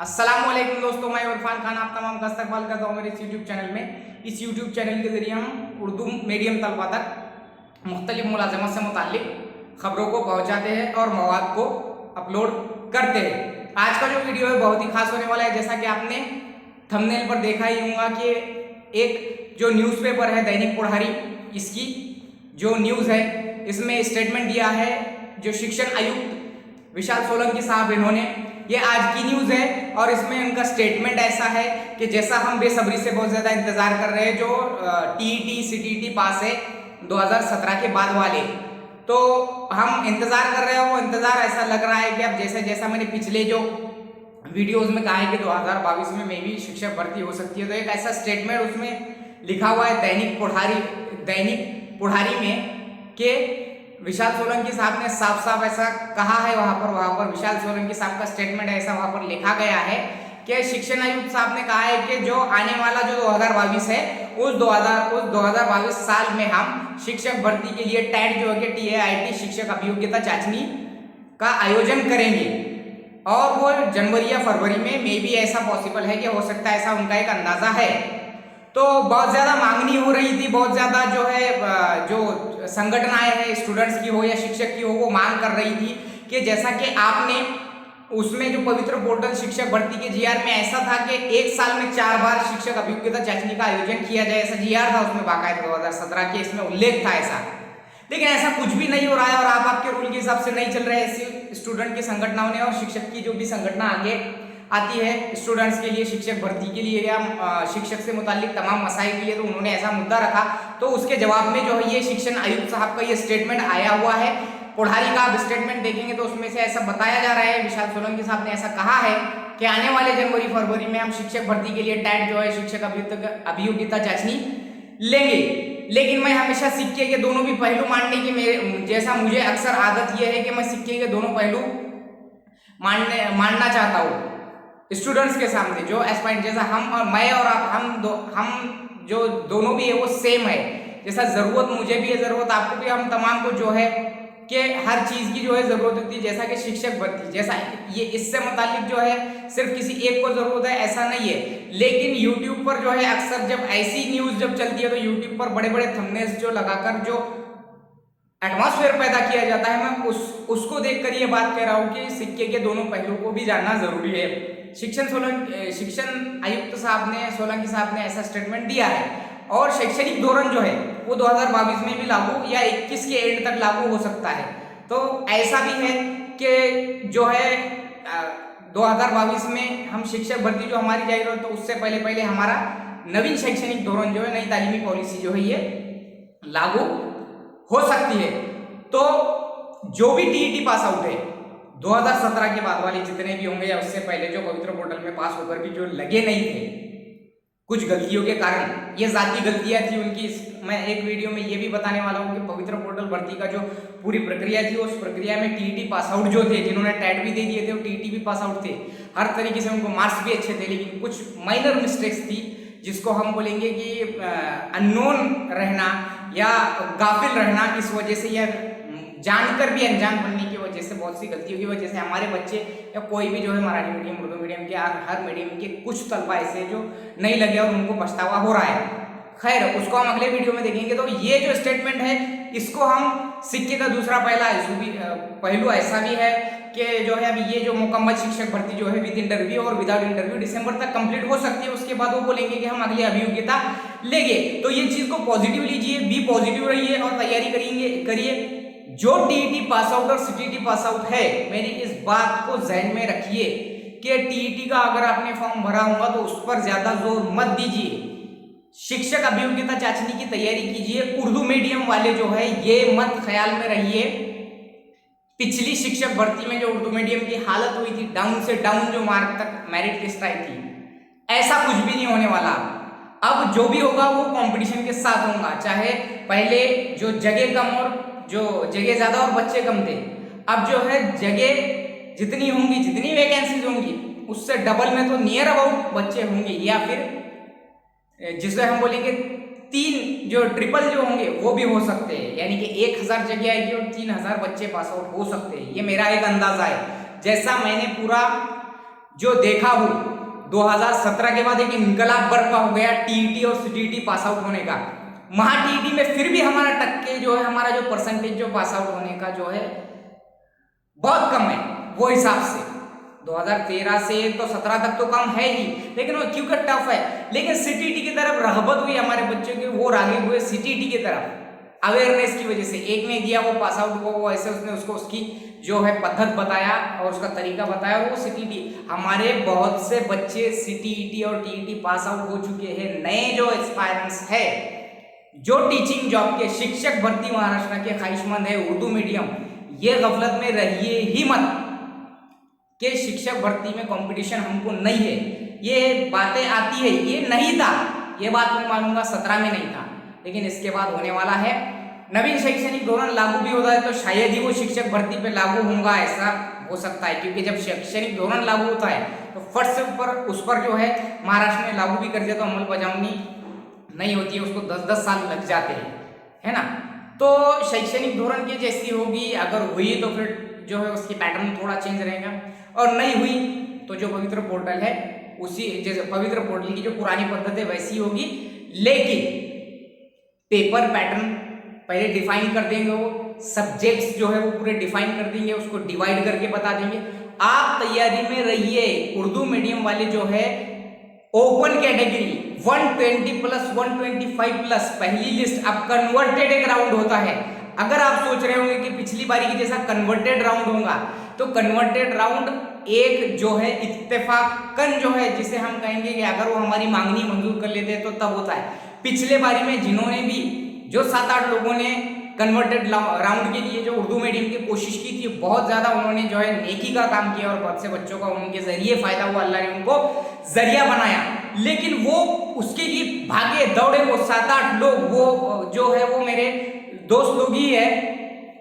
अस्सलामुअलैकुम दोस्तों, मैं इरफान खान आप तमाम का इस्तकबाल करता हूँ मेरे इस यूट्यूब चैनल में। इस यूट्यूब चैनल के ज़रिए हम उर्दू मीडियम तलबा तक मुख्तलिफ मुलाजमत से मुताल्लिक ख़बरों को पहुँचाते हैं और मवाद को अपलोड करते हैं। आज का जो वीडियो है बहुत ही खास होने वाला है। जैसा कि आपने थंबनेल पर देखा ही होगा कि एक जो न्यूज़पेपर है दैनिक प्रहरी, इसकी जो न्यूज़ है इसमें स्टेटमेंट दिया है जो शिक्षण आयुक्त विशाल सोलंकी साहब, इन्होंने ये आज की न्यूज़ है और इसमें उनका स्टेटमेंट ऐसा है कि जैसा हम बेसब्री से बहुत ज़्यादा इंतज़ार कर रहे हैं, जो टीईटी सीटीटी पास है 2017 के बाद वाले, तो हम इंतज़ार कर रहे हैं। वो इंतज़ार ऐसा लग रहा है कि अब जैसे जैसा मैंने पिछले जो वीडियोज़ में कहा है कि 2022 में भी शिक्षक भर्ती हो सकती है, तो एक ऐसा स्टेटमेंट उसमें लिखा हुआ है दैनिक प्रहरी में कि विशाल सोलंकी साहब ने साफ साफ ऐसा कहा है। वहां पर विशाल सोलंकी साहब का स्टेटमेंट ऐसा वहां पर लिखा गया है कि शिक्षण आयुक्त साहब ने कहा है कि जो आने वाला जो 2022 है उस 2022 साल में हम शिक्षक भर्ती के लिए टैट जो है कि TAIT शिक्षक अभियोग्यता चाचनी का आयोजन करेंगे और वो जनवरी या फरवरी में मे भी ऐसा पॉसिबल है कि हो सकता है, ऐसा उनका एक अंदाजा है। तो बहुत ज़्यादा मांगनी हो रही थी, बहुत ज़्यादा जो है जो संगठनाएं हैं स्टूडेंट्स की हो या शिक्षक की हो, वो मांग कर रही थी कि जैसा कि आपने उसमें जो पवित्र पोर्टल शिक्षक भर्ती के GR में ऐसा था कि एक साल में 4 बार शिक्षक अभियोग्यता चाचनी का आयोजन किया जाए, ऐसा GR था उसमें बाकायदा 2017 के, इसमें उल्लेख था ऐसा। लेकिन ऐसा कुछ भी नहीं हो रहा है और आप आपके रूल के हिसाब से नहीं चल रहे हैं। ऐसी स्टूडेंट की संगठनाओं ने और शिक्षक की जो भी संगठना आगे आती है स्टूडेंट्स के लिए शिक्षक भर्ती के लिए या शिक्षक से मुताल्लिक तमाम मसाइल के लिए, तो उन्होंने ऐसा मुद्दा रखा। तो उसके जवाब में जो है ये शिक्षण आयुक्त साहब का ये स्टेटमेंट आया हुआ है। प्रहरी का आप स्टेटमेंट देखेंगे तो उसमें से ऐसा बताया जा रहा है, विशाल सोलंकी साहब ने ऐसा कहा है कि आने वाले जनवरी फरवरी में हम शिक्षक भर्ती के लिए टैट जो है शिक्षक अभियोग्यता चाचनी लेंगे। लेकिन मैं हमेशा सिक्के के दोनों भी पहलू मानने की जैसा मुझे अक्सर आदत यह है कि मैं सिक्के के दोनों पहलू मानना चाहता हूँ स्टूडेंट्स के सामने। जो एस्पायरेंट जैसा हम और मैं और आप, हम जो दोनों भी है वो सेम है। जैसा ज़रूरत मुझे भी है, ज़रूरत आपको भी, हम तमाम को जो है कि हर चीज़ की जो है ज़रूरत होती है। जैसा कि शिक्षक भर्ती, जैसा ये इससे मुतालिक जो है सिर्फ किसी एक को ज़रूरत है ऐसा नहीं है। लेकिन यूट्यूब पर जो है अक्सर जब ऐसी न्यूज़ जब चलती है तो यूट्यूब पर बड़े बड़े थंबनेल्स जो लगाकर जो एटमॉस्फेयर पैदा किया जाता है, मैं उसको देखकर ये बात कह रहा हूँ कि सिक्के के दोनों पहलू को भी जानना जरूरी है। शिक्षण आयुक्त साहब ने, सोलंकी साहब ने ऐसा स्टेटमेंट दिया है और शैक्षणिक धोरण जो है वो 2022 में भी लागू या 21 के एंड तक लागू हो सकता है। तो ऐसा भी है कि जो है 2022 में हम शिक्षक भर्ती जो हमारी जारी रही, तो उससे पहले हमारा नवीन शैक्षणिक धोरण जो है, नई तालीमी पॉलिसी जो है ये लागू हो सकती है। तो जो भी TET पास आउट है 2017 के बाद वाले जितने भी होंगे या उससे पहले जो पवित्र पोर्टल में पास होकर भी जो लगे नहीं थे कुछ गलतियों के कारण, ये जाती गलतियां थी उनकी, मैं एक वीडियो में ये भी बताने वाला हूँ कि पवित्र पोर्टल भर्ती का जो पूरी प्रक्रिया थी उस प्रक्रिया में TET पास आउट जो थे, जिन्होंने टैट भी दे दिए थे वो TET भी पास आउट थे, हर तरीके से उनको मार्क्स भी अच्छे थे। लेकिन कुछ माइनर मिस्टेक्स थी जिसको हम बोलेंगे कि अननोन रहना या गाफिल रहना, इस वजह से या जानकर भी अनजान बनने की वजह से, बहुत सी गलतियों की वजह से हमारे बच्चे या कोई भी जो है मराठी मीडियम, उर्दू मीडियम के हर मीडियम के कुछ तलबा ऐसे जो नहीं लगे और उनको पछतावा हो रहा है। खैर उसको हम अगले वीडियो में देखेंगे। तो ये जो स्टेटमेंट है इसको हम सिक्के का दूसरा पहलू ऐसा भी है कि जो है अभी ये जो मुकम्मल शिक्षक भर्ती जो है विद इंटरव्यू और विदाउट इंटरव्यू दिसंबर तक कंप्लीट हो सकती है। उसके बाद वो बोलेंगे कि हम अगली अभियोग्यता लेंगे। तो ये चीज़ को पॉजिटिव लीजिए, बी पॉजिटिव रहिए और तैयारी करिए। जो TET पास आउट और CTT पास आउट है, मेरी इस बात को जहन में रखिए कि TET का अगर आपने फॉर्म भरा होगा तो उस पर ज्यादा जोर मत दीजिए। शिक्षक अभियोग्यता चाचनी की तैयारी कीजिए। उर्दू मीडियम वाले जो है ये मत ख्याल में रहिए, पिछली शिक्षक भर्ती में जो उर्दू मीडियम की हालत हुई थी, डाउन से डाउन जो मार्क तक मेरिट लिस्ट आई थी, ऐसा कुछ भी नहीं होने वाला। अब जो भी होगा वो कंपटीशन के साथ होगा। चाहे पहले जो जगह कम और जो जगह ज्यादा और बच्चे कम थे, अब जो है जगह जितनी होंगी, जितनी वैकेंसीज होंगी उससे डबल में तो नियर अबाउट बच्चे होंगे, या फिर जिसे हम बोलेंगे 3 जो ट्रिपल जो होंगे वो भी हो सकते हैं। यानी कि 1000 जगह आएगी और 3000 बच्चे पास आउट हो सकते हैं। ये मेरा एक अंदाजा है। जैसा मैंने पूरा जो देखा हो 2017 के बाद एक इनकलाब बर्पा हो गया टीईटी और सीटीईटी पास आउट होने का। महा टीईटी में फिर भी हमारा टक्के जो है, हमारा जो परसेंटेज जो पास आउट होने का जो है बहुत कम है। वो हिसाब से 2013 से तो 17 तक तो कम है ही, लेकिन वो क्योंकि टफ है। लेकिन सीटीईटी की तरफ रगबत हुई हमारे बच्चों की, वो रागी हुए सीटीईटी की तरफ अवेयरनेस की वजह से। एक ने दिया वो पास आउट हुआ, वो ऐसे उसने उसको उसकी जो है पद्धत बताया और उसका तरीका बताया, और वो सीटीईटी। हमारे बहुत से बच्चे सीटीईटी और टीईटी पास आउट हो चुके हैं। नए जो एस्पायरेंट्स है, जो टीचिंग जॉब के शिक्षक भर्ती महाराष्ट्र के ख्वाहिशमंद है उर्दू मीडियम, ये गफलत में रहिए ही मत कि शिक्षक भर्ती में कंपटीशन हमको नहीं है। ये बातें आती है, ये नहीं था, ये बात मैं मानूंगा 17 में नहीं था, लेकिन इसके बाद होने वाला है। नवीन शैक्षणिक धोरण लागू भी होता है तो शायद ही वो शिक्षक भर्ती पे लागू होगा, ऐसा हो सकता है। क्योंकि जब शैक्षणिक धोरण लागू होता है तो फट से ऊपर उस पर जो है महाराष्ट्र में लागू भी कर दिया तो अमल बजावनी नहीं होती है, उसको 10-10 साल लग जाते हैं, है ना। तो शैक्षणिक धोरण की जैसी होगी, अगर हुई तो फिर जो है उसकी पैटर्न थोड़ा चेंज रहेगा, और नहीं हुई तो जो पवित्र पोर्टल है उसी जैसे पवित्र पोर्टल की जो पुरानी पद्धति है वैसी होगी। लेकिन पेपर पैटर्न पहले डिफाइन कर देंगे, वो सब्जेक्ट्स जो है वो पूरे डिफाइन कर देंगे, उसको डिवाइड करके बता देंगे। आप तैयारी में रहिए। उर्दू मीडियम वाले जो है ओपन कैटेगरी 120 प्लस 125 प्लस पहली लिस्ट, अब कन्वर्टेड एक राउंड होता है। अगर आप सोच रहे होंगे कि पिछली बारी की जैसा कन्वर्टेड राउंड होगा, तो कन्वर्टेड राउंड एक जो है इत्तेफाकन जो है, जिसे हम कहेंगे कि अगर वो हमारी मांगनी मंजूर कर लेते हैं तो तब होता है। पिछले बारी में जिन्होंने भी जो 7-8 लोगों ने कन्वर्टेड राउंड के लिए जो उर्दू मीडियम की कोशिश की थी, बहुत ज्यादा उन्होंने जो है नेकी का काम किया और बहुत से बच्चों का उनके जरिए फायदा हुआ, अल्लाह ने उनको जरिया बनाया। लेकिन वो उसके लिए भागे दौड़े वो 7-8 लोग, वो जो है वो मेरे दोस्त लोग ही है,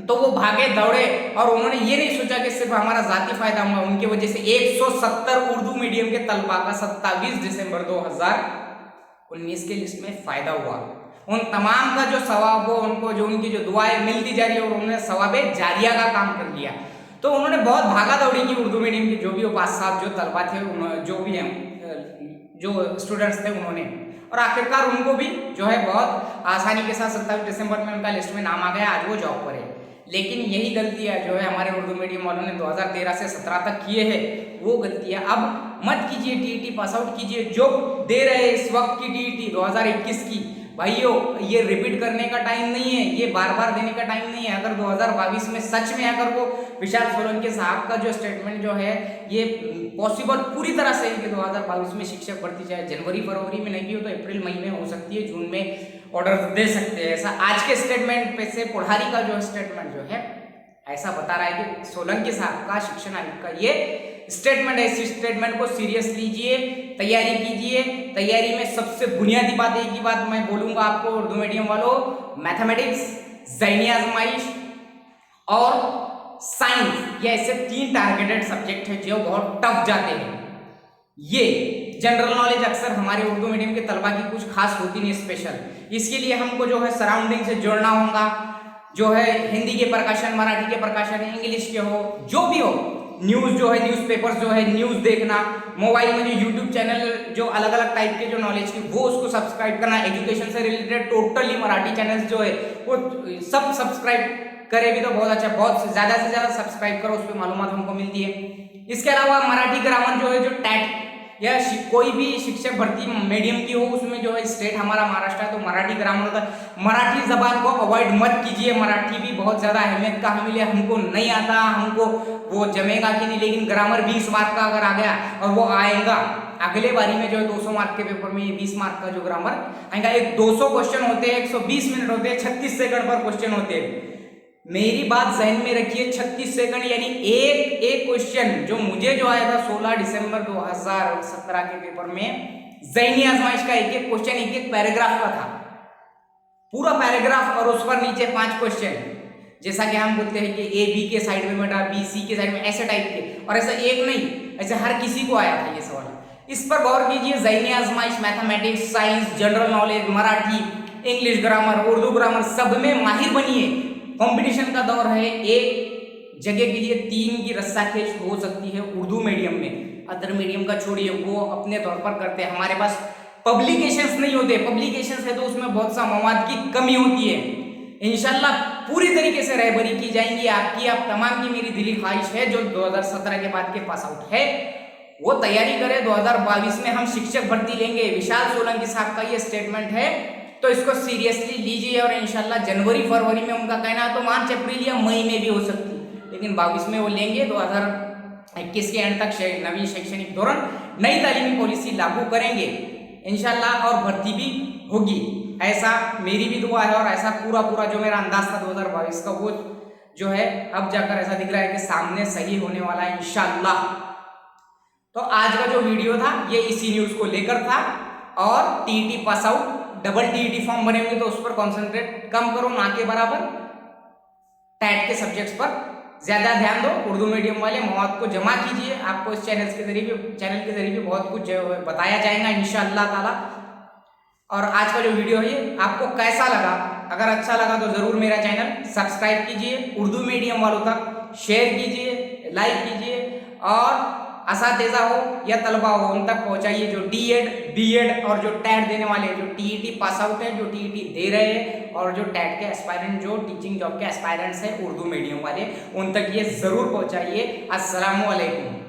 तो वो भागे दौड़े और उन्होंने ये नहीं सोचा कि सिर्फ हमारा जाती फायदा हुआ। उनकी वजह से 170 उर्दू मीडियम के तलबा का 27 दिसंबर 2019 के लिस्ट में फायदा हुआ। उन तमाम का जो सवाब हो, उनको जो उनकी जो दुआएं मिलती जा रही है, और उन्होंने सवाब जारिया का काम कर लिया। तो उन्होंने बहुत भागा दौड़ी की उर्दू मीडियम की जो भी 5-7 जो तलबा थे, जो भी हैं जो स्टूडेंट्स थे उन्होंने, और आखिरकार उनको भी जो है बहुत आसानी के साथ 27 दिसंबर में उनका लिस्ट में नाम आ गया, आज वो जॉब पर है। लेकिन यही गलतियां जो है हमारे उर्दू मीडियम वालों ने 2013 से 17 तक किए हैं, वो गलतियां अब मत कीजिए। टीईटी पास आउट कीजिए, जो दे रहे इस वक्त की टीईटी 2021 की, भाइयों ये रिपीट करने का टाइम नहीं है, ये बार बार देने का टाइम नहीं है। अगर 2022 में सच में अगर वो विशाल सोलंकी साहब का जो स्टेटमेंट जो है ये पॉसिबल पूरी तरह से है कि 2022 में शिक्षक भर्ती चाहे जनवरी फरवरी में नहीं भी हो तो अप्रैल मई में हो सकती है, जून में ऑर्डर दे सकते हैं। ऐसा आज के स्टेटमेंट पे से पुढ़ारी का जो स्टेटमेंट जो है ऐसा बता रहा है कि सोलंकी साहब का शिक्षण आयुक्त का ये स्टेटमेंट है। इस स्टेटमेंट को सीरियस लीजिए, तैयारी कीजिए। तैयारी में सबसे बुनियादी बात एक ही बात मैं बोलूंगा आपको उर्दू मीडियम वालों, मैथमेटिक्स, ज़हनी आजमाइश और साइंस, ये ऐसे 3 टारगेटेड सब्जेक्ट है जो बहुत टफ जाते हैं। ये जनरल नॉलेज अक्सर हमारे उर्दू मीडियम के तलबा की कुछ खास होती नहीं स्पेशल, इसके लिए हमको जो है सराउंडिंग से जोड़ना होगा। जो है हिंदी के प्रकाशन, मराठी के प्रकाशन, इंग्लिश के हो, जो भी हो, न्यूज़ जो है न्यूज़पेपर्स जो है न्यूज़ देखना, मोबाइल में जो यूट्यूब चैनल जो अलग अलग टाइप के जो नॉलेज की वो उसको सब्सक्राइब करना, एजुकेशन से रिलेटेड टोटली मराठी चैनल्स जो है वो सब सब्सक्राइब करे भी तो बहुत अच्छा, बहुत से ज़्यादा सब्सक्राइब करो, उस पर मालूमात हमको मिलती है। इसके अलावा मराठी ग्रामर जो है जो टैट या कोई भी शिक्षक भर्ती मीडियम की हो उसमें जो है स्टेट हमारा महाराष्ट्र है तो मराठी ग्रामर होता है। मराठी जबान को अवॉइड मत कीजिए, मराठी भी बहुत ज़्यादा अहमियत का हमें लिया, हमको नहीं आता, हमको वो जमेगा कि नहीं, लेकिन ग्रामर 20 मार्क का अगर आ गया और वो आएगा अगले बारी में जो है 200 मार्क के पेपर में ये 20 मार्क का जो ग्रामर आएगा। एक 200 क्वेश्चन होते हैं, 120 मिनट होते हैं, 36 सेकंड पर क्वेश्चन होते हैं। मेरी बात जहन में रखिए, 36 सेकंड यानी एक क्वेश्चन जो मुझे जो आया था 16 दिसंबर 2017 के पेपर में ज़हनी आजमाइश का एक क्वेश्चन एक पैराग्राफ का था, पूरा पैराग्राफ और उस पर नीचे 5 क्वेश्चन, जैसा कि हम बोलते हैं कि ए बी के साइड में बेटा, बी सी के साइड में, ऐसे टाइप के, और ऐसा एक नहीं, ऐसे हर किसी को आया था ये सवाल। इस पर गौर कीजिए। ज़हनी आजमाइश mathematics, science, general knowledge, Marathi, English grammar, Urdu grammar, सब में माहिर बनिए। कंपटीशन का दौर है, एक जगह के लिए 3 की रस्साखेज हो सकती है उर्दू मीडियम में। अदर मीडियम का छोड़िए, वो अपने तौर पर करते हैं। हमारे पास पब्लिकेशंस नहीं होते, पब्लिकेशंस है तो उसमें बहुत सा मवाद की कमी होती है। इंशाल्लाह पूरी तरीके से रहबरी की जाएंगी आपकी, आप तमाम की मेरी दिली ख्वाहिश है जो 2017 के बाद के पास आउट है वो तैयारी करे। 2022 में हम शिक्षक भर्ती लेंगे, विशाल सोलंकी साहब का ये स्टेटमेंट है, तो इसको सीरियसली लीजिए। और इंशाल्लाह जनवरी फरवरी में उनका कहना है तो मार्च अप्रैल या मई में भी हो सकती है, लेकिन 22 में वो लेंगे। 2021 के एंड तक नवी शैक्षणिक धोरण नई तालीमी पॉलिसी लागू करेंगे इंशाल्लाह, और भर्ती भी होगी, ऐसा मेरी भी दुआ है। और ऐसा पूरा जो मेरा अंदाज था 2022 का वो जो है अब जाकर ऐसा दिख रहा है कि सामने सही होने वाला है इंशाल्लाह। तो आज का जो वीडियो था ये इसी न्यूज को लेकर था। और TET pass out double TET form बने होंगे तो उस पर कॉन्सेंट्रेट कम करो, ना के बराबर टैट के सब्जेक्ट्स पर ज्यादा ध्यान दो। उर्दू मीडियम वाले मवाद को जमा कीजिए, आपको इस चैनल के जरिए भी बहुत कुछ बताया जाएगा इंशाअल्लाह ताला। और आज का जो वीडियो है ये आपको कैसा लगा? अगर अच्छा लगा तो जरूर मेरा चैनल सब्सक्राइब कीजिए, उर्दू मीडियम वालों तक शेयर कीजिए, लाइक कीजिए, और असातिज़ा हो या तलबा हो उन तक पहुंचाइए जो डीएड बीएड और जो टैट देने वाले जो टीईटी पास आउट है, जो टीईटी दे रहे हैं, और जो टैट के एस्पायरेंट जो टीचिंग जॉब के एस्पायरेंट्स हैं उर्दू मीडियम वाले, उन तक ये जरूर पहुंचाइए। अस्सलामु अलैकुम।